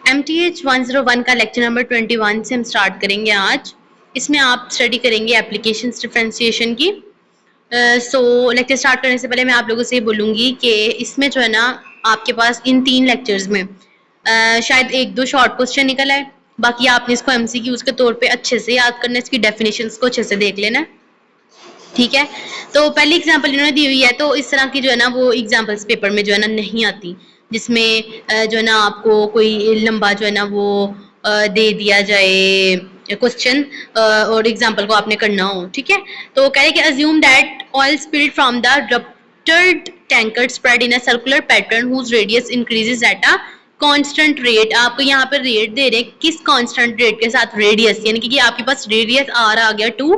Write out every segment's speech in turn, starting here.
MTH 101 का lecture number 21 से हम स्टार्ट करेंगे आज। इसमें आप स्टडी करेंगे एप्लीकेशन डिफरेंशिएशन की। सो लेक्चर स्टार्ट करने से पहले मैं आप लोगों से बोलूँगी कि इसमें जो है ना आपके पास इन 3 लेक्चर्स में शायद 1-2 शॉर्ट क्वेश्चन निकल आए, बाकी आपने इसको MCQs के तौर पे अच्छे से याद करना है, इसकी डेफिनेशंस को अच्छे से देख लेना है, ठीक है। तो पहली एग्जांपल इन्होंने दी हुई है, तो इस तरह की जो है ना वो एग्जांपल्स पेपर में जो है ना नहीं आती, जिसमें जो है ना आपको कोई लंबा जो है ना वो दे दिया जाए क्वेश्चन और एग्जांपल को आपने करना हो, ठीक है। तो कह रहे कि assume that oil spilled from the ruptured tanker spread in a circular pattern whose radius increases at a constant rate. आपको यहाँ पर रेट दे रहे हैं, किस कांस्टेंट रेट के साथ रेडियस, यानी कि आपके पास रेडियस आर आ गया 2।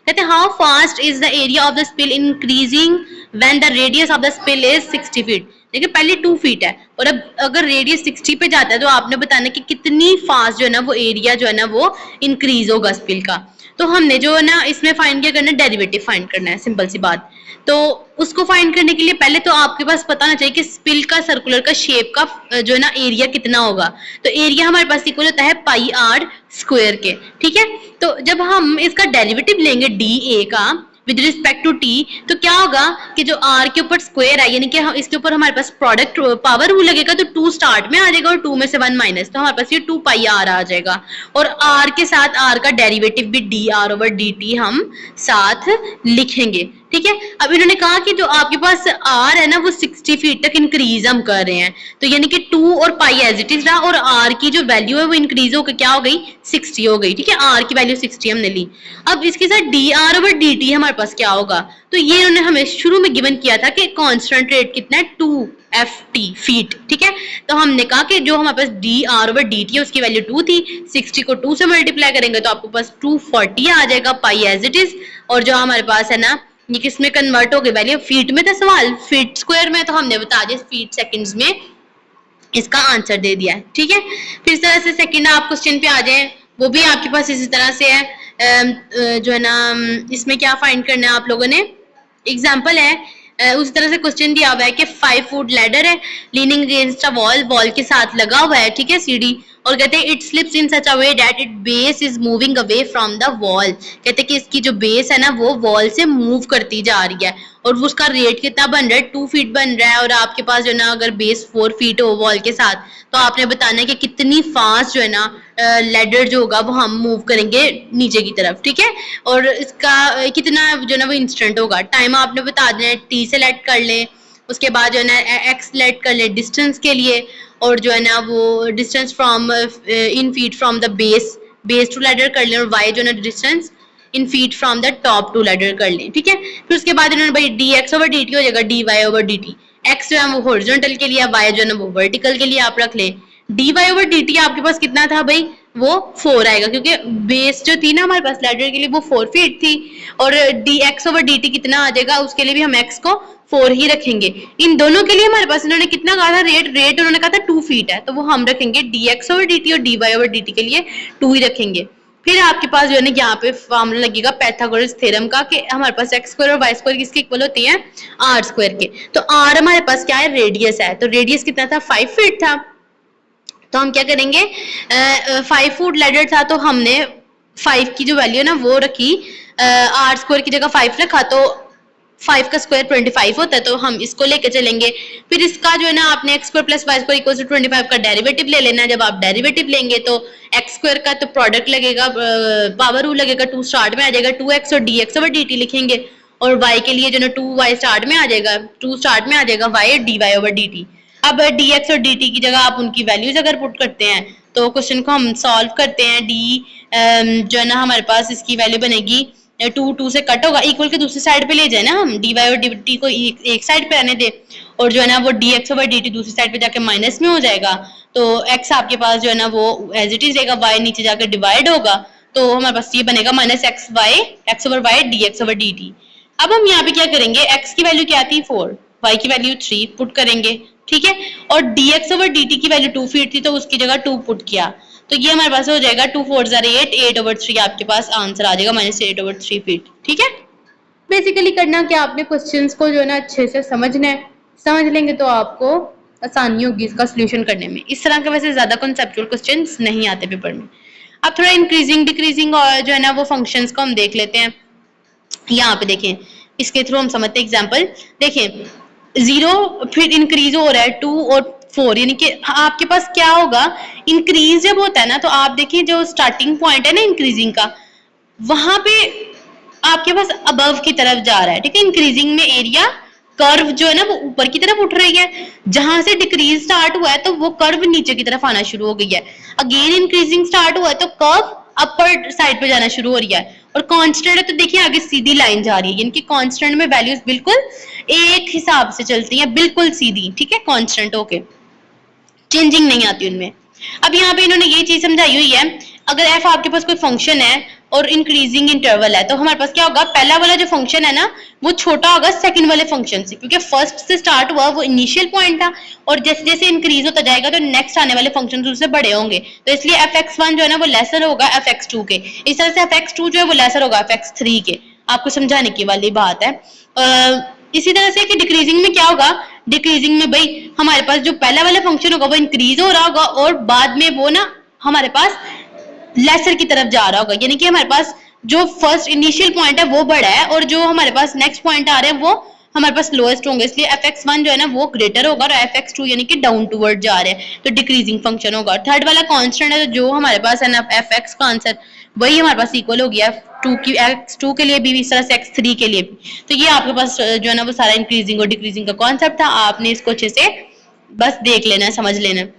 कहते हैं how fast is the area of the spill increasing when the radius of the spill is 60 feet. देखिए पहले 2 फीट है और अब अगर रेडियस 60 पे जाता है तो आपने बताना कि कितनी फास्ट जो है ना वो एरिया जो है ना वो इंक्रीज होगा स्पिल का। तो हमने जो है ना इसमें फाइंड क्या करना है, डेरिवेटिव फाइंड करना है, सिंपल सी बात। तो उसको फाइंड करने के लिए पहले तो आपके पास पता होना चाहिए कि स्पिल का सर्कुलर का शेप का जो है ना एरिया कितना होगा। तो एरिया हमारे पास इक्वल होता है पाई आर स्क्वायर के, ठीक है। तो जब हम इसका डेरिवेटिव लेंगे डी ए का विद रिस्पेक्ट टू टी, तो क्या होगा कि जो आर के ऊपर स्क्वायर है, यानी कि इसके ऊपर हमारे पास प्रोडक्ट पावर रूल लगेगा, तो 2 स्टार्ट में आ जाएगा और 2 में से 1 माइनस, तो हमारे पास ये 2 पाई आर आ जाएगा। और आर के साथ आर का डेरिवेटिव भी D R over D T हम साथ लिखेंगे, ठीक है। अब इन्होंने कहा कि जो आपके पास आर है ना वो 60 फीट तक इंक्रीज हम कर रहे हैं, तो यानी कि 2 और पाई एज इट इज रहा और आर की जो वैल्यू है वो इंक्रीज होकर क्या हो गई, 60 हो गई, ठीक है। आर की वैल्यू 60 हमने ली। अब इसके साथ D R over D T हमारे पास क्या होगा, तो ये उन्होंने हमें शुरू में गिवन किया था कि कांस्टेंट रेट कितना है 2ft फीट, ठीक है। तो हमने कहा कि जो हमारे पास D R over D T है उसकी वैल्यू 2 थी, 60 को 2 से मल्टीप्लाई करेंगे तो आपके पास 240 आ जाएगा पाई एज इट इज। और जो हमारे पास है ना ये किसमें कन्वर्ट हो गई वैल्यू, फीट में था सवाल, फीट स्क्वायर में, तो हमने बता दिया फीट सेकंड्स में इसका आंसर दे दिया है, ठीक है। फिर इस तरह से सेकंड आप क्वेश्चन पे आ जाए, वो भी आपके पास इसी तरह से है। जो है ना इसमें क्या फाइंड करना है आप लोगों ने, एग्जाम्पल है उस तरह से क्वेश्चन दिया हुआ है कि 5 फुट लैडर है leaning against a wall, wall के साथ लगा हुआ है, ठीक है, सीढ़ी, और कहते हैं it slips in such a way that it base is moving away from the wall. कहते हैं कि इसकी जो बेस है ना वो वॉल से मूव करती जा रही है और उसका रेट कितना बन रहा है, 2 फीट बन रहा है, और आपके पास जो है ना अगर बेस 4 फीट हो वॉल के साथ, तो आपने बताना है कि कितनी फास्ट जो है ना लैडर जो होगा वो हम मूव करेंगे नीचे की तरफ, ठीक है। और इसका कितना जो है ना वो इंस्टेंट होगा, टाइम आपने बता देना है, टी सेलेक्ट कर लें, उसके बाद जो है ना एक्स सेलेक्ट कर लें डिस्टेंस के लिए, और जो है ना वो distance from in feet from the base to ladder कर लें, और वाई जो है ना distance in feet from the top to ladder कर लें, ठीक है। फिर उसके बाद इन्होंने भाई d x over D t हो जाएगा d Y over D t, x जो है वो हॉरिजॉन्टल के लिए, वाई जो है ना वो वर्टिकल के लिए आप रख लें। D Y over D t आपके पास कितना था भाई, वो 4 आएगा, क्योंकि बेस जो थी ना हमारे पास लैडर के लिए वो 4 फीट थी, और D x over D T कितना आ जाएगा, उसके लिए भी हम एक्स को 4 ही रखेंगे। इन दोनों के लिए हमारे पास इन्होंने कितना कहा था, रेट उन्होंने कहा था 2 फीट है, तो वो हम रखेंगे D x over D T, और D Y over D T के लिए 2 ही रखेंगे। फिर आपके पास जो है ना यहाँ पे फॉर्मूला लगेगा पाइथागोरस थ्योरम का कि हमारे पास एक्स स्क्वायर और वाई स्क्वायर किसके इक्वल होती है, आर स्क्वायर के। तो आर हमारे पास क्या है, रेडियस है, तो रेडियस कितना था, 5 फीट था। तो हम क्या करेंगे, 5 फुट लैडर था तो हमने 5 की जो वैल्यू है ना वो रखी, आर स्क्वायर की जगह 5 रखा, तो 5 का स्क्वायर 25 होता है, तो हम इसको लेके चलेंगे। फिर इसका जो है ना आपने x square plus y square equal to 25 का डेरिवेटिव ले लेना है। जब आप डेरिवेटिव लेंगे तो एक्स स्क्वायर का तो प्रोडक्ट लगेगा, पावर रूल लगेगा, 2 स्टार्ट में आ जाएगा, 2x और dx ओवर dt लिखेंगे, और y के लिए जो ना 2y स्टार्ट में आ जाएगा, 2 स्टार्ट में आ जाएगा y और dy ओवर dt। अब dx और dt की जगह आप उनकी वैल्यूज अगर पुट करते हैं तो क्वेश्चन को हम सॉल्व करते हैं। जो है ना हमारे पास इसकी वैल्यू बनेगी 2 से कट होगा, इक्वल के दूसरी साइड पे ले जाए ना हम, dy और dt को एक साइड पे आने दे, और जो है ना वो dx ओवर dt दूसरी साइड पे जाके माइनस में हो जाएगा, तो x आपके पास जो है ना वो एज इट इज रहेगा, y नीचे जाकर डिवाइड होगा, तो हमारे पास ये बनेगा minus x over y dx over dt। अब हम यहाँ पे क्या करेंगे, x की वैल्यू क्या थी 4, y की वैल्यू 3 पुट करेंगे, ठीक है, और dx ओवर dt की वैल्यू 2 फीट थी तो उसकी जगह 2 पुट किया, तो ये हमारे पास हो जाएगा 2 4 8, 8 ओवर 3 आपके पास आंसर आ जाएगा माइनस 8 ओवर 3 फीट, ठीक है। बेसिकली करना क्या आपने क्वेश्चंस को जो है ना अच्छे से समझना है, समझ लेंगे तो आपको आसानी होगी इसका सोल्यूशन करने में। इस तरह के वैसे ज्यादा कॉन्सेप्चुअल क्वेश्चंस नहीं आते पेपर में। अब थोड़ा इंक्रीजिंग डिक्रीजिंग और जो है ना वो फंक्शंस को हम देख लेते हैं। यहाँ पे देखें, इसके थ्रू हम समझते हैं एग्जाम्पल। देखें 0 फिर इंक्रीज हो रहा है 2 और 4, यानी कि आपके पास क्या होगा, इंक्रीज जब होता है ना तो आप देखिए जो स्टार्टिंग पॉइंट है ना इंक्रीजिंग का, वहां पे आपके पास अबव की तरफ जा रहा है, ठीक है। इंक्रीजिंग में एरिया कर्व जो है ना वो ऊपर की तरफ उठ रही है, जहां से डिक्रीज स्टार्ट हुआ है तो वो कर्व नीचे की तरफ आना शुरू हो गई है। अगेन इंक्रीजिंग स्टार्ट हुआ है तो कर्व अपर साइड पे जाना शुरू हो रही है। और कांस्टेंट है तो देखिए आगे सीधी लाइन जा रही है, यानी कि कांस्टेंट में वैल्यूज बिल्कुल एक हिसाब से चलती हैं, बिल्कुल सीधी, ठीक है, कांस्टेंट होके, चेंजिंग नहीं आती उनमें। अब यहाँ पे इन्होंने ये चीज समझाई हुई है, अगर एफ आपके पास कोई फंक्शन है और इंक्रीजिंग इंटरवल है तो हमारे पास क्या होगा, पहला वाला जो फंक्शन है ना वो छोटा होगा सेकंड वाले फंक्शन से, क्योंकि फर्स्ट से स्टार्ट हुआ वो इनिशियल पॉइंट था, और जैसे जैसे इंक्रीज होता जाएगा तो नेक्स्ट आने वाले फंक्शन उससे बड़े होंगे, तो इसलिए fx1 जो है ना वो लेसर होगा fx2 के, इस तरह से fx2 जो है वो लेसर होगा fx3 के। आपको समझाने की वाली बात है। इसी तरह से कि डिक्रीजिंग में क्या होगा, डिक्रीजिंग में भाई हमारे पास जो पहला वाला फंक्शन होगा वो इंक्रीज हो रहा होगा और बाद में वो ना हमारे पास लेसर की तरफ जा रहा होगा, यानी कि हमारे पास जो फर्स्ट इनिशियल पॉइंट है वो बड़ा है और जो हमारे पास नेक्स्ट पॉइंट आ रहे हैं वो हमारे पास लोएस्ट होंगे, इसलिए fx1 जो है ना वो ग्रेटर होगा और fx2 यानी कि डाउन टूवर्ड जा रहे हैं तो डिक्रीजिंग फंक्शन होगा। थर्ड वाला कांस्टेंट है तो जो हमारे पास है ना fx का आंसर वही हमारे पास इक्वल हो गया f2 की, x2 के लिए भी इस तरह से x3 के लिए भी। तो ये आपके पास जो है ना वो सारा इंक्रीजिंग और डिक्रीजिंग का कॉन्सेप्ट था, आपने इसको अच्छे से बस देख लेना है, समझ लेना है।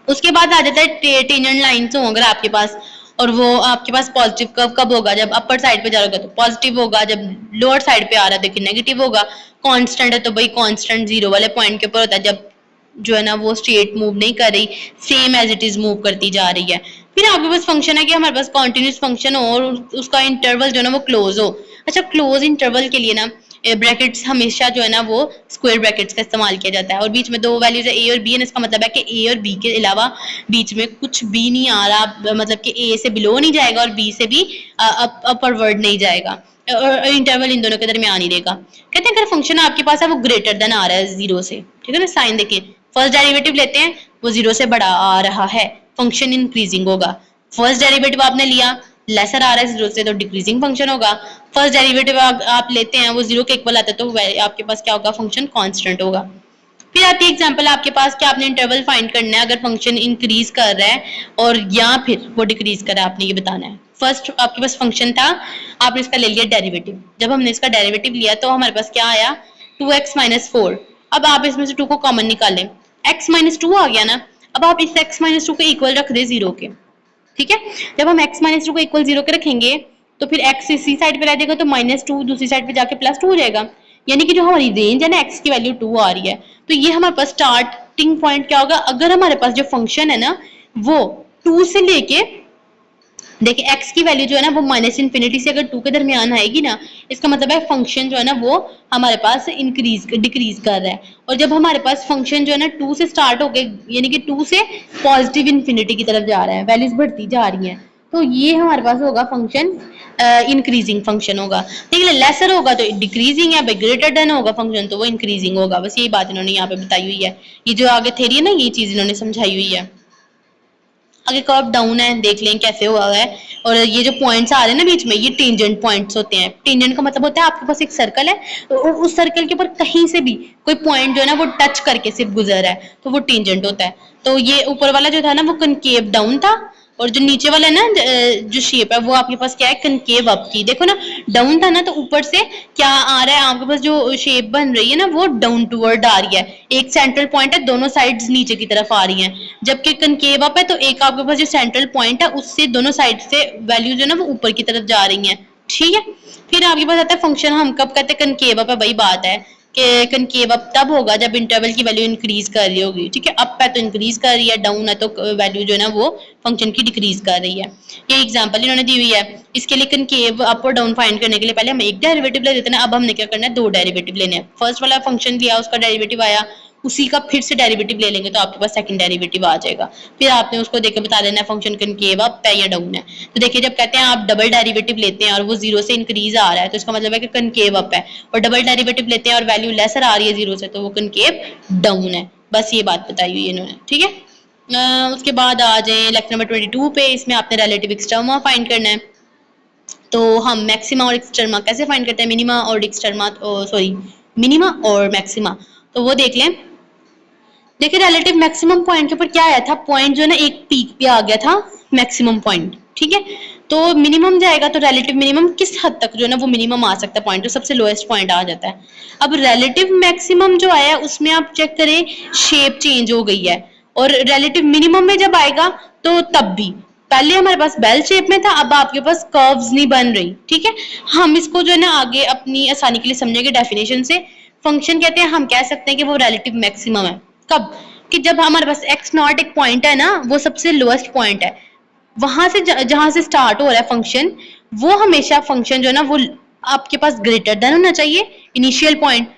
उसके बाद आ जाता है टेंजेंट लाइन्स हो अगर आपके पास, और वो आपके पास पॉजिटिव कर्व कब होगा, जब अपर साइड पे जा रहा होगा तो पॉजिटिव होगा, जब लोअर साइड पे आ रहा है देखिए नेगेटिव होगा। कांस्टेंट है तो भाई कांस्टेंट 0 वाले पॉइंट के ऊपर होता है, जब जो है ना वो स्ट्रेट मूव नहीं कर रही, same as it is move करती जा रही है। फिर आपके पास फंक्शन है कि हमारे पास कॉन्टिन्यूस फंक्शन हो और उसका इंटरवल जो है ना वो क्लोज हो। अच्छा, क्लोज इंटरवल के लिए ना ब्रैकेट्स हमेशा जो है ना वो स्क्वायर ब्रैकेट्स का इस्तेमाल किया जाता है, और बीच में दो वैल्यूज है ए और बी, इसका मतलब है कि ए और बी के अलावा बीच में कुछ भी नहीं आ रहा, मतलब कि ए से बिलो नहीं जाएगा और बी से भी अपरवर्ड नहीं जाएगा, और इंटरवल इन दोनों के दरमियान ही रहेगा। कहते हैं अगर फंक्शन आपके पास है वो ग्रेटर देन आ रहा है 0 से, ठीक है ना, साइन देखिए फर्स्ट डेरिवेटिव लेते हैं वो 0 से बड़ा आ रहा है, फंक्शन इंक्रीजिंग होगा। फर्स्ट डेरिवेटिव आपने लिया लेसर आ रहा है 0 से तो डिक्रीजिंग फंक्शन होगा। फर्स्ट डेरिवेटिव आप लेते हैं वो 0 के इक्वल आता है तो आपके पास क्या होगा, फंक्शन कांस्टेंट होगा। फिर आती है एग्जांपल आपके पास कि आपने इंटरवल फाइंड करना है अगर फंक्शन इंक्रीज कर रहा है और या फिर वो डिक्रीज कर रहा है, आपने ये बताना है। फर्स्ट आपके पास फंक्शन था, आपने इसका ले लिया डेरिवेटिव, जब हमने इसका डेरिवेटिव लिया तो हमारे पास क्या आया 2x - 4। अब आप इसमें से 2 को कॉमन निकालें, x - 2 आ गया ना, अब आप इस x - 2 के इक्वल रख दे 0 के, ठीक है। जब हम x - 2 को इक्वल 0 के रखेंगे तो फिर x इसी साइड पे रह जाएगा तो -2 दूसरी साइड पे जाके +2 हो जाएगा, यानी कि जो हमारी रेंज है ना x की वैल्यू 2 आ रही है। तो ये हमारे पास स्टार्टिंग पॉइंट क्या होगा, अगर हमारे पास जो फंक्शन है ना वो 2 से लेके देखिए x की वैल्यू जो है ना वो -∞ से अगर 2 के दरमियान आएगी ना, इसका मतलब है फंक्शन जो है ना वो हमारे पास डिक्रीज कर रहा है। और जब हमारे पास फंक्शन जो है ना 2 से स्टार्ट होके यानी कि 2 से पॉजिटिव इन्फिनिटी की तरफ जा रहा है, वैल्यूज बढ़ती जा रही हैं, तो ये हमारे पास होगा फंक्शन इंक्रीजिंग फंक्शन होगा। ठीक है, लेसर होगा तो डिक्रीजिंग है, ग्रेटर देन होगा फंक्शन तो वो इंक्रीजिंग होगा। बस यही बात इन्होंने यहाँ पे बताई हुई है, ये जो आगे थ्योरी है ना ये चीज इन्होंने समझाई हुई है। आगे कर्व डाउन है, देख लें कैसे हुआ है। और ये जो पॉइंट्स आ रहे हैं ना बीच में, ये टेंजेंट पॉइंट्स होते हैं। टेंजेंट का मतलब होता है आपके पास एक सर्कल है और उस सर्कल के ऊपर कहीं से भी कोई पॉइंट जो है ना वो टच करके सिर्फ गुजर है तो वो टेंजेंट होता है। तो ये ऊपर वाला जो था ना वो कनकेव डाउन था, और जो नीचे वाला ना जो शेप है वो आपके पास क्या है, कनकेव अप की। देखो ना, डाउन था ना तो ऊपर से क्या आ रहा है आपके पास, जो शेप बन रही है ना वो डाउन टूवर्ड आ रही है। एक सेंट्रल पॉइंट है, दोनों साइड्स नीचे की तरफ आ रही हैं, जबकि कनकेव अप है तो एक आपके पास जो सेंट्रल पॉइंट है उससे दोनों साइड से वैल्यू जो है ना वो ऊपर की तरफ जा रही हैं। ठीक है, फिर आपके पास आता है फंक्शन, हम कब कहते हैं कनकेव अप है, वही बात है कि कनकेव अप तब होगा जब इंटरवल की वैल्यू इंक्रीज कर रही होगी। ठीक है, अप है तो इंक्रीज कर रही है, डाउन है तो वैल्यू जो है ना वो फंक्शन की डिक्रीज कर रही है। ये एग्जांपल इन्होंने दी हुई है। इसके लिए कनकेव अप और डाउन फाइंड करने के लिए पहले हम एक डेरिवेटिव ले लेते हैं, अब हमने क्या करना है, दो डेरिवेटिव लेने हैं। फर्स्ट वाला फंक्शन लिया, उसका डेरिवेटिव आया, उसी का फिर से डेरिवेटिव ले लेंगे तो आपके पास सेकंड डेरिवेटिव आ जाएगा। फिर आपने उसको देख के बता देना है फंक्शन कनकेव अप है या डाउन है। तो देखिए जब कहते हैं आप डबल डेरिवेटिव लेते हैं और वो जीरो से इंक्रीज आ रहा है तो इसका मतलब है कि कनकेव अप है, और डबल डेरिवेटिव लेते हैं और वैल्यू लेसर आ रही है जीरो से तो वो कनकेव डाउन है। बस ये बात बताई हुई है इन्होंने, ठीक है। उसके बाद आ जाए लेक्चर नंबर 22 पे। इसमें आपने रिलेटिव एक्सट्रीमा फाइंड करना है। तो हम मैक्सिमा और एक्सट्रीमा कैसे फाइंड करते हैं, मिनिमा और एक्सट्रीमा, सॉरी मिनिमा और मैक्सिमा, तो वो देख लें। देखिए रिलेटिव मैक्सिमम पॉइंट के ऊपर क्या आया था, पॉइंट जो है ना एक पीक पे आ गया था मैक्सिमम पॉइंट, ठीक है। तो मिनिमम जाएगा तो रिलेटिव मिनिमम किस हद तक जो है ना वो मिनिमम आ सकता है पॉइंट, तो सबसे लोएस्ट पॉइंट आ जाता है। अब रिलेटिव मैक्सिमम जो आया उसमें आप चेक करें शेप चेंज हो गई है, और रिलेटिव मिनिमम में जब आएगा तो तब भी पहले हमारे पास बेल शेप में था, अब आपके पास कर्व्स नहीं बन रही, ठीक है। हम इसको जो है ना आगे अपनी आसानी के लिए समझेंगे डेफिनेशन से। फंक्शन कहते हैं, हम कह सकते हैं कि वो रिलेटिव मैक्सिमम है कब, कि जब हमारे पास एक्स नॉट एक पॉइंट है ना, वो सबसे लोएस्ट पॉइंट है, वहां से जहां से स्टार्ट हो रहा है फंक्शन, वो हमेशा फंक्शन जो है ना वो आपके पास ग्रेटर देन होना चाहिए इनिशियल पॉइंट,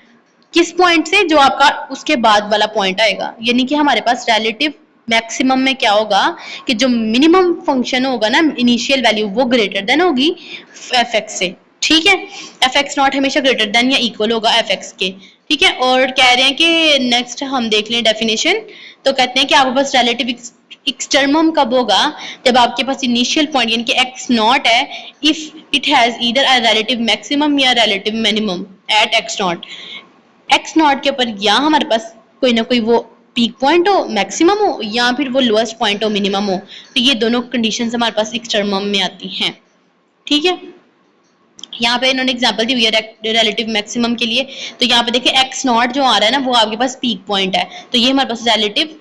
किस पॉइंट से, जो आपका उसके बाद वाला पॉइंट आएगा। यानी कि हमारे पास रिलेटिव मैक्सिमम में क्या होगा कि जो मिनिमम फंक्शन होगा ना इनिशियल वैल्यू वो ग्रेटर देन होगी एफ एक्स से, ठीक है। एफ एक्स नॉट हमेशा ग्रेटर देन या इक्वल होगा एफ एक्स के, ठीक है। और कह रहे हैं कि नेक्स्ट हम देख लें डेफिनेशन। तो कहते हैं कि आपके पास रिलेटिव एक्सट्रीमम कब होगा, जब आपके पास इनिशियल पॉइंट यानी कि एक्स नॉट है, if it has either a relative maximum या relative minimum at x naught. X naught के ऊपर या हमारे पास कोई ना कोई वो पीक पॉइंट हो मैक्सिमम हो, या फिर वो लोएस्ट पॉइंट हो मिनिमम हो, तो ये दोनों कंडीशंस हमारे पास एक्सट्रीमम में आती हैं, ठीक है। यहाँ पे इन्होंने एग्जांपल दी हुई है रिलेटिव मैक्सिमम के लिए। तो यहाँ पे देखिए एक्स नॉट जो आ रहा है ना वो आपके पास पीक पॉइंट है, तो ये हमारे पास रिलेटिव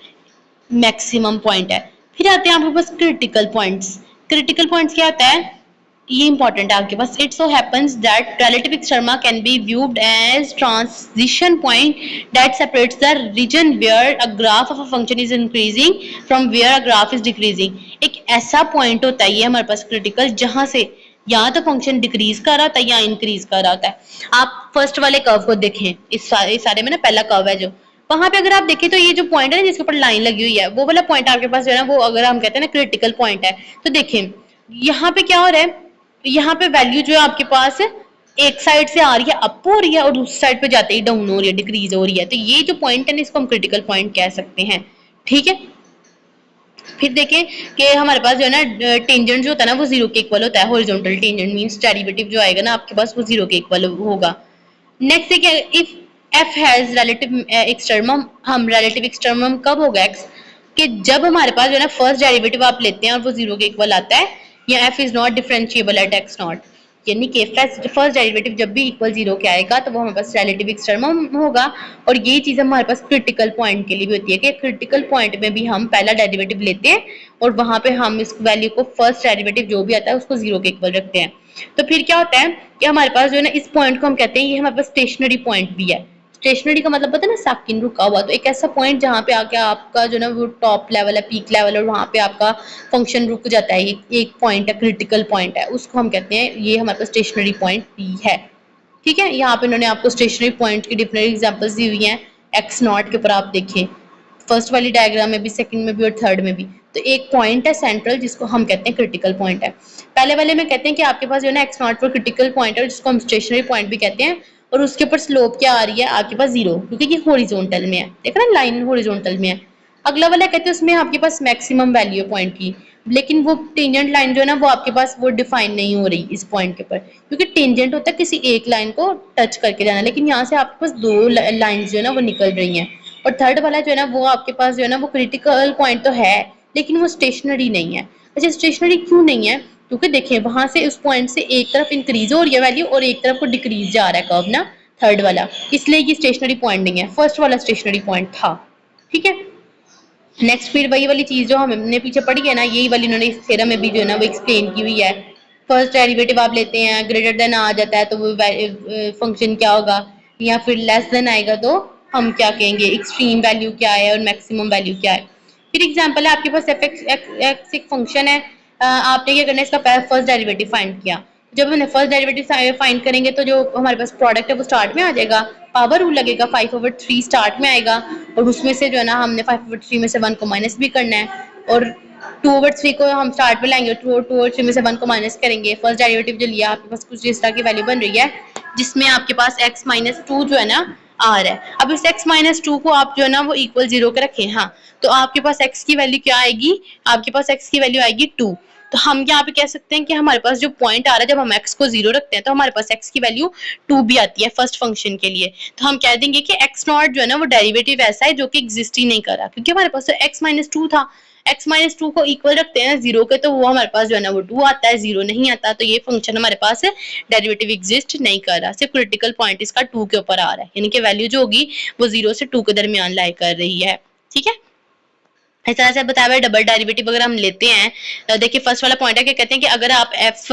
मैक्सिमम पॉइंट है। फिर आते हैं आपके पास क्रिटिकल पॉइंट्स। क्रिटिकल पॉइंट्स क्या होता है, ये इंपॉर्टेंट है आपके पास। It so happens that relative extrema can be viewed as transition point that separates the region where a graph of a function is increasing from where a graph is decreasing. एक ऐसा point होता है ये हमारे पास critical, जहां से या तो फंक्शन डिक्रीज कर रहा होता है या इंक्रीज कर रहा होता है। आप फर्स्ट वाले कर्व को देखें, इस सारे में ना पहला कर्व है जो, वहां पे अगर आप देखें तो ये जो पॉइंट है ना जिसके ऊपर लाइन लगी हुई है, वो वाला पॉइंट आपके पास जो है ना वो अगर हम कहते हैं ना क्रिटिकल पॉइंट है। तो देखें यहाँ पे क्या हो रहा है, यहाँ पे वैल्यू जो है आपके पास एक साइड से आ रही है अप हो रही है और दूसरी साइड पे जाते ही डाउन हो रही है, डिक्रीज हो रही है। तो ये जो पॉइंट है ना इसको हम क्रिटिकल पॉइंट कह सकते हैं, ठीक है। फिर देखें कि हमारे पास जो है ना टेंजेंट जो होता है ना वो जीरो के इक्वल होता है। हॉरिजॉन्टल टेंजेंट मींस डेरिवेटिव जो आएगा ना आपके पास वो जीरो के इक्वल होगा। नेक्स्ट देखिए if F has relative extremum, हम रिलेटिव एक्सट्रीमम कब होगा एक्स, कि जब हमारे पास जो है ना फर्स्ट डेरिवेटिव आप लेते हैं और वो जीरो के इक्वल आता है, या F is not differentiable eight x not, यानी कि फर्स्ट डेरिवेटिव जब भी इक्वल जीरो के आएगा तो वो हमारे पास रिलेटिव एक्सट्रीमम होगा। और ये चीज हमारे पास क्रिटिकल पॉइंट के लिए भी होती है कि क्रिटिकल पॉइंट में भी हम पहला डेरिवेटिव लेते हैं और वहां पे हम इस वैल्यू को फर्स्ट डेरिवेटिव जो भी आता है उसको जीरो के इक्वल रखते हैं। तो फिर क्या होता है कि हमारे पास जो है ना इस पॉइंट को हम कहते हैं ये हमारे पास स्टेशनरी पॉइंट भी है। स्टेशनरी का मतलब पता है ना साकिन रुका हुआ, तो एक ऐसा पॉइंट जहाँ पे आके आपका जो ना वो टॉप लेवल है पीक लेवल और वहां पे आपका फंक्शन रुक जाता है, एक पॉइंट है क्रिटिकल पॉइंट है, उसको हम कहते हैं ये हमारे पास स्टेशनरी पॉइंट भी है, ठीक है। यहाँ पे इन्होंने आपको स्टेशनरी पॉइंट की डिफरेंट एग्जांपल्स दी हुई हैं। एक्स नॉट के ऊपर आप देखें फर्स्ट वाली डायग्राम में भी, सेकंड में भी और थर्ड में भी, तो एक पॉइंट है सेंट्रल जिसको हम कहते हैं क्रिटिकल पॉइंट है। पहले वाले में कहते हैं कि आपके पास जो है ना एक्स नॉट पर क्रिटिकल पॉइंट है जिसको हम स्टेशनरी पॉइंट भी कहते हैं, और उसके ऊपर स्लोप क्या आ रही है आपके पास जीरो, क्योंकि ये हॉरिजॉन्टल में है, देखा ना लाइन हॉरिजॉन्टल में है। अगला वाला कहते हैं उसमें आपके पास मैक्सिमम वैल्यू है पॉइंट की, लेकिन वो टेंजेंट लाइन जो है ना वो आपके पास वो डिफाइन नहीं हो रही इस पॉइंट के ऊपर, क्योंकि टेंजेंट होता है किसी एक लाइन को टच करके जाना, लेकिन यहाँ से आपके पास दो लाइंस जो है ना वो निकल रही हैं। और थर्ड वाला जो है ना वो आपके पास जो है ना वो क्रिटिकल पॉइंट तो है लेकिन वो स्टेशनरी नहीं है। अच्छा स्टेशनरी क्यों नहीं है, क्योंकि देखिए वहां से उस पॉइंट से एक तरफ इंक्रीज हो रही है वैल्यू और एक तरफ को डिक्रीज जा रहा है कर्व ना, थर्ड वाला, इसलिए ये स्टेशनरी पॉइंट नहीं है, फर्स्ट वाला स्टेशनरी पॉइंट था, ठीक है। नेक्स्ट फिर वही वाली चीज जो हमने पीछे पढ़ी है ना, यही वाली इन्होंने इस थ्योरम में भी जो है ना वो एक्सप्लेन की हुई है। फर्स्ट डेरिवेटिव आप लेते हैं ग्रेटर देन आ जाता है तो वो फंक्शन क्या होगा, या फिर लेस देन आएगा तो हम क्या कहेंगे एक्सट्रीम वैल्यू क्या है और मैक्सिमम वैल्यू क्या है। फिर एग्जांपल है आपके पास एफ एक्स एक फंक्शन है, आपने क्या करना है इसका फर्स्ट डेरिवेटिव फाइंड किया। जब हमने फर्स्ट डेरिवेटिव फाइंड करेंगे तो जो हमारे पास प्रोडक्ट है वो स्टार्ट में आ जाएगा, पावर रूल लगेगा, 5/3 स्टार्ट में आएगा और उसमें से जो है ना हमने 5/3 में से 1 को माइनस भी करना है और 2/3 को हम स्टार्ट में लाएंगे, 2/3 में से 1 को माइनस करेंगे। फर्स्ट डेरिवेटिव जो लिया आपके पास कुछ इस तरह की वैल्यू बन रही है जिसमें आपके पास x-2 जो है ना आ रहा है। अब इस x-2 को आप जो है ना वो इक्वल 0 के रखें, हाँ, तो आपके पास x की वैल्यू क्या आएगी, आपके पास x की वैल्यू आएगी 2। तो हम यहाँ पे कह सकते हैं कि हमारे पास जो पॉइंट आ रहा है जब हम x को 0 रखते हैं तो हमारे पास x की वैल्यू 2 भी आती है फर्स्ट फंक्शन के लिए। तो हम कह देंगे कि x0 जो है ना वो डेरिवेटिव ऐसा है जो कि एग्जिस्ट ही नहीं कर रहा, क्योंकि हमारे पास तो x-2 था, x-2 को इक्वल रखते हैं 0 के तो वो हमारे पास जो है ना वो 2 आता है, 0 नहीं आता, तो ये फंक्शन हमारे पास डेरिवेटिव एग्जिस्ट नहीं कर रहा, सिर्फ क्रिटिकल पॉइंट इसका 2 के ऊपर आ रहा है, यानी कि वैल्यू जो होगी वो 0 से 2 के दरमियान लाई कर रही है। ठीक है, इस तरह से बताया हुआ डबल डेरिवेटिव अगर हम लेते हैं, देखिए फर्स्ट वाला पॉइंट है कि कहते हैं कि अगर आप एफ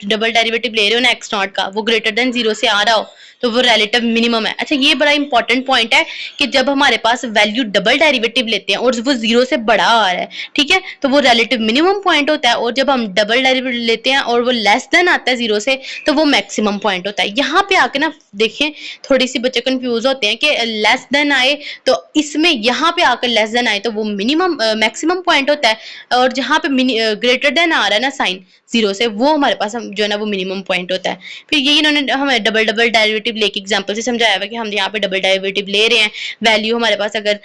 डबल डेरिवेटिव ले रहे हो ना x0 का, वो ग्रेटर देन 0 से आ रहा हो तो वो रिलेटिव मिनिमम है। अच्छा, ये बड़ा इंपॉर्टेंट पॉइंट है कि जब हमारे पास वैल्यू डबल डेरिवेटिव लेते हैं और वो 0 से बड़ा आ रहा है, ठीक है, तो वो रिलेटिव मिनिमम पॉइंट होता है, और जब हम डबल डेरिवेटिव लेते हैं और वो लेस देन आता है 0 से तो वो मैक्सिमम पॉइंट होता है। यहाँ पे आके ना देखें थोड़ी सी बच्चे कंफ्यूज होते हैं कि लेस देन आए तो इसमें यहाँ पे आकर लेस देन आए तो वो मिनिमम मैक्सिमम पॉइंट होता है, और जहाँ पे ग्रेटर देन आ रहा है ना साइन 0 से, वो हमारे पास जो है ना वो मिनिमम पॉइंट होता है। फिर यही इन्होंने हमें डबल डबल डेरिवेटिव लेके एग्जांपल से समझाया हुआ कि हम यहाँ पे डबल डेरिवेटिव ले रहे हैं, वैल्यू हमारे पास अगर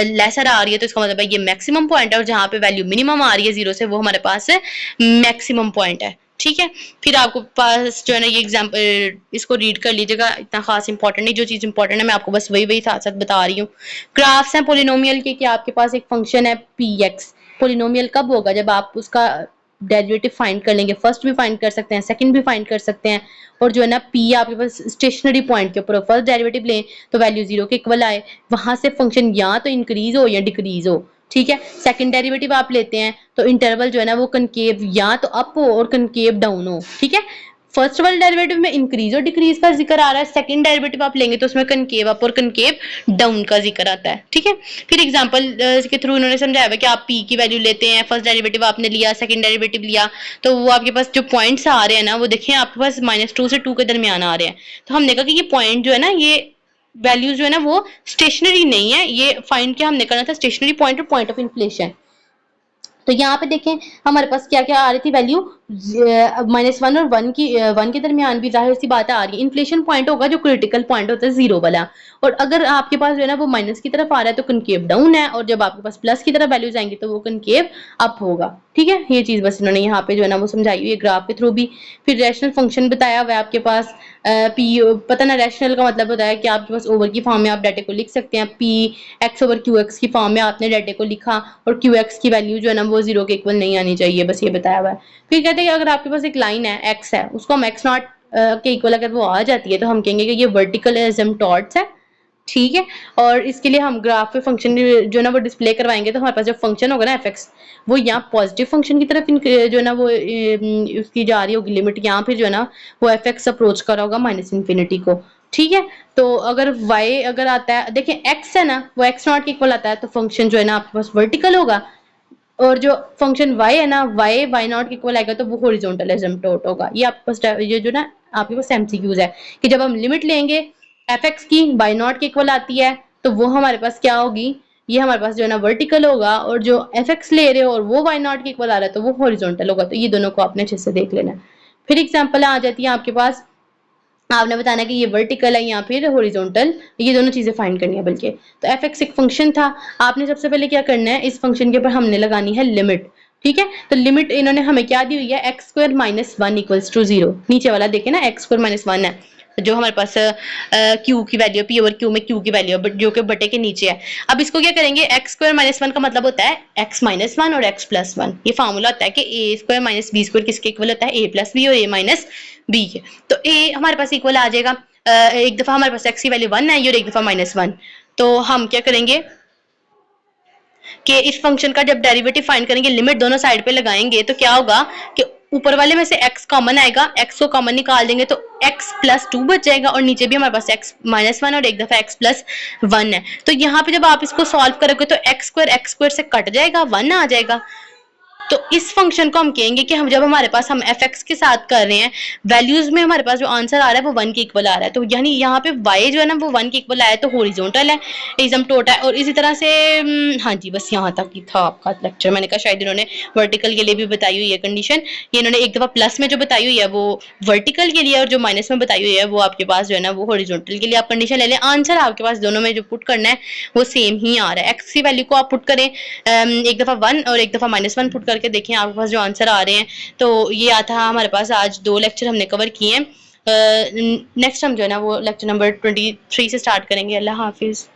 लेसर आ रही है तो इसका मतलब है ये मैक्सिमम पॉइंट है, और जहाँ पे वैल्यू मिनिमम आ रही है 0 से वो हमारे पास मैक्सिमम पॉइंट है। ठीक है, फिर आपको पास जो है ना ये एग्जाम्पल इसको रीड कर लीजिएगा, इतना खास इंपॉर्टेंट नहीं, जो चीज इंपॉर्टेंट है मैं आपको बस वही साथ साथ बता रही हूँ। ग्राफ्स हैं पोलिनोमियल के कि आपके पास एक फंक्शन है px, पोलिनोमियल कब होगा, जब आप उसका डेरिवेटिव फाइंड कर लेंगे, फर्स्ट भी फाइंड कर सकते हैं, सेकंड भी फाइंड कर सकते हैं, और जो है ना p आपके पास स्टेशनरी पॉइंट के ऊपर फर्स्ट डेरिवेटिव लें तो वैल्यू 0 के इक्वल आए, वहां से फंक्शन या तो इंक्रीज हो या डिक्रीज हो। ठीक है, सेकंड डेरिवेटिव आप लेते हैं तो इंटरवल जो है ना वो कनकेव या तो अप हो और कनकेव डाउन हो। ठीक है, फर्स्ट वाले डेरिवेटिव में इंक्रीज और डिक्रीज का जिक्र आ रहा है, सेकंड डेरिवेटिव आप लेंगे तो उसमें कनकेव अप और कनकेव डाउन का जिक्र आता है। ठीक है, फिर एग्जांपल के थ्रू इन्होंने समझाया हुआ कि आप p की वैल्यू लेते हैं, फर्स्ट डेरिवेटिव आपने लिया, सेकंड डेरिवेटिव लिया, तो वो आपके पास जो पॉइंट्स आ रहे हैं ना वो देखें आपके पास -2 से 2 के दरमियान आ रहे हैं, तो हमने कहा कि ये पॉइंट जो है ना ये वैल्यूज जो है ना वो स्टेशनरी नहीं है, ये फाइंड क्या हमने करना था, स्टेशनरी पॉइंट और पॉइंट ऑफ इन्फ्लेशन। तो यहाँ पे देखें हमारे पास क्या क्या आ रही थी वैल्यू, -1 और 1 के दरमियान भी जाहिर सी बात आ रही है। इन्फ्लेशन पॉइंट होगा जो क्रिटिकल पॉइंट होता है 0 वाला, और अगर आपके पास जो है ना वो माइनस की तरफ आ रहा है तो कनकेव डाउन है, और जब आपके पास प्लस की तरफ वैल्यूज आएंगी तो वो कनकेव अप होगा। ठीक है, ये चीज बस इन्होंने यहाँ पे जो है ना वो समझाई हुई है ग्राफ के थ्रू भी। फिर रैशनल फंक्शन बताया हुआ है आपके पास, पी पता ना रैशनल का मतलब होता है कि आपके पास ओवर की फॉर्म में आप डाटे को लिख सकते हैं, P x over Q x की फॉर्म में आपने डाटे को लिखा, और क्यू एक्स की वैल्यू जो है ना वो 0 के इक्वल नहीं आनी चाहिए, बस ये बताया हुआ है। फिर कहते हैं कि अगर आपके पास एक लाइन है एक्स है, उसको हम एक्स नॉट के इक्वल अगर वो आ जाती है तो हम कहेंगे कि ये वर्टिकल एसिम्पटोट्स है। ठीक है, और इसके लिए हम ग्राफ पे फंक्शन जो है ना वो डिस्प्ले करवाएंगे, तो हमारे पास जो फंक्शन होगा ना एफ एक्स, वो यहाँ पॉजिटिव फंक्शन की तरफ जो है ना वो उसकी जा रही होगी लिमिट, यहाँ पे जो है ना वो एफ एक्स अप्रोच कर रहा होगा -इन्फिनिटी को। ठीक है, तो अगर y अगर आता है, देखिए x है ना वो x0 के इक्वल आता है, तो फंक्शन जो है ना आपके पास वर्टिकल होगा, और जो फंक्शन y है ना y0 के इक्वल आएगा तो वो हॉरिजॉन्टल एसिम्पटोट होगा। ये आपके पास ये जो ना आपके पास एमसीक्यूज है कि जब हम लिमिट लेंगे fx की y0 के इक्वल आती है तो वो हमारे पास क्या होगी, ये हमारे पास जो है ना वर्टिकल होगा, और जो fx ले रहे हो और वो y0 के इक्वल आ रहा है तो वो हॉरिजॉन्टल होगा। तो ये दोनों को आपने अच्छे से देख लेना है। फिर एग्जांपल आ जाती है आपके पास, आपने बताना कि ये वर्टिकल है या फिर हॉरिजॉन्टल, ये दोनों चीजें फाइंड करनी है बल्कि। तो एफ एक्स एक फंक्शन था, आपने सबसे पहले क्या करना है, इस फंक्शन के ऊपर हमने लगानी है लिमिट। ठीक है, तो लिमिट इन्होंने हमें क्या दी हुई है, x square minus 1 equals to 0, नीचे वाला देखे ना एक्स स्क्वायर माइनस 1 है, जो हमारे पास क्यू की वैल्यू पी ओवर क्यू में क्यू की वैल्यू जो कि बटे के नीचे है। अब इसको क्या करेंगे, एक्स स्क्वायर माइनस 1 का मतलब होता है एक्स माइनस 1 और एक्स प्लस 1, ये फार्मूला होता है कि ए स्क्वायर माइनस बी स्क्वायर किसके इक्वल होता है, ए प्लस बी और ए माइनस बी के। तो ए हमारे पास इक्वल आ जाएगा, एक दफा हमारे पास एक्स की वैल्यू 1 है और एक दफा -1, तो हम क्या करेंगे कि इस फंक्शन का जब डेरिवेटिव फाइंड करेंगे, लिमिट दोनों साइड पे लगाएंगे तो क्या होगा कि ऊपर वाले में से x कॉमन आएगा, x को कॉमन निकाल देंगे तो x प्लस 2 बच जाएगा, और नीचे भी हमारे पास x माइनस 1 और एक दफा x प्लस 1 है। तो यहाँ पे जब आप इसको सॉल्व करोगे तो x स्क्वायर से कट जाएगा, 1 आ जाएगा। तो इस फंक्शन को हम कहेंगे कि हम जब हमारे पास हम एफ एक्स के साथ कर रहे हैं, वैल्यूज में हमारे पास जो आंसर आ रहा है वो 1 के इक्वल आ रहा है, तो यानी यहाँ पे y जो है ना वो 1 के इक्वल आया तो हॉरिजॉन्टल है, एसिम्प्टोट है। और इसी तरह से हाँ जी, बस यहाँ तक ही था आपका लेक्चर। मैंने कहा शायद इन्होंने वर्टिकल के लिए भी बताई हुई है कंडीशन, ये इन्होंने एक दफा प्लस में जो बताई हुई है वो वर्टिकल के लिए, और जो माइनस में बताई हुई है वो आपके पास जो है ना वो हॉरिजॉन्टल के लिए। आप कंडीशन ले लें, आंसर आपके पास दोनों में जो पुट करना है वो सेम ही आ रहा है। एक्स की वैल्यू को आप पुट करें एक दफा 1 और एक दफा -1 पुट करके देखें आपके पास जो आंसर आ रहे हैं। तो ये आता है हमारे पास, आज 2 लेक्चर हमने कवर किए हैं। नेक्स्ट हम जो है ना वो लेक्चर नंबर 23 से स्टार्ट करेंगे। अल्लाह हाफिज।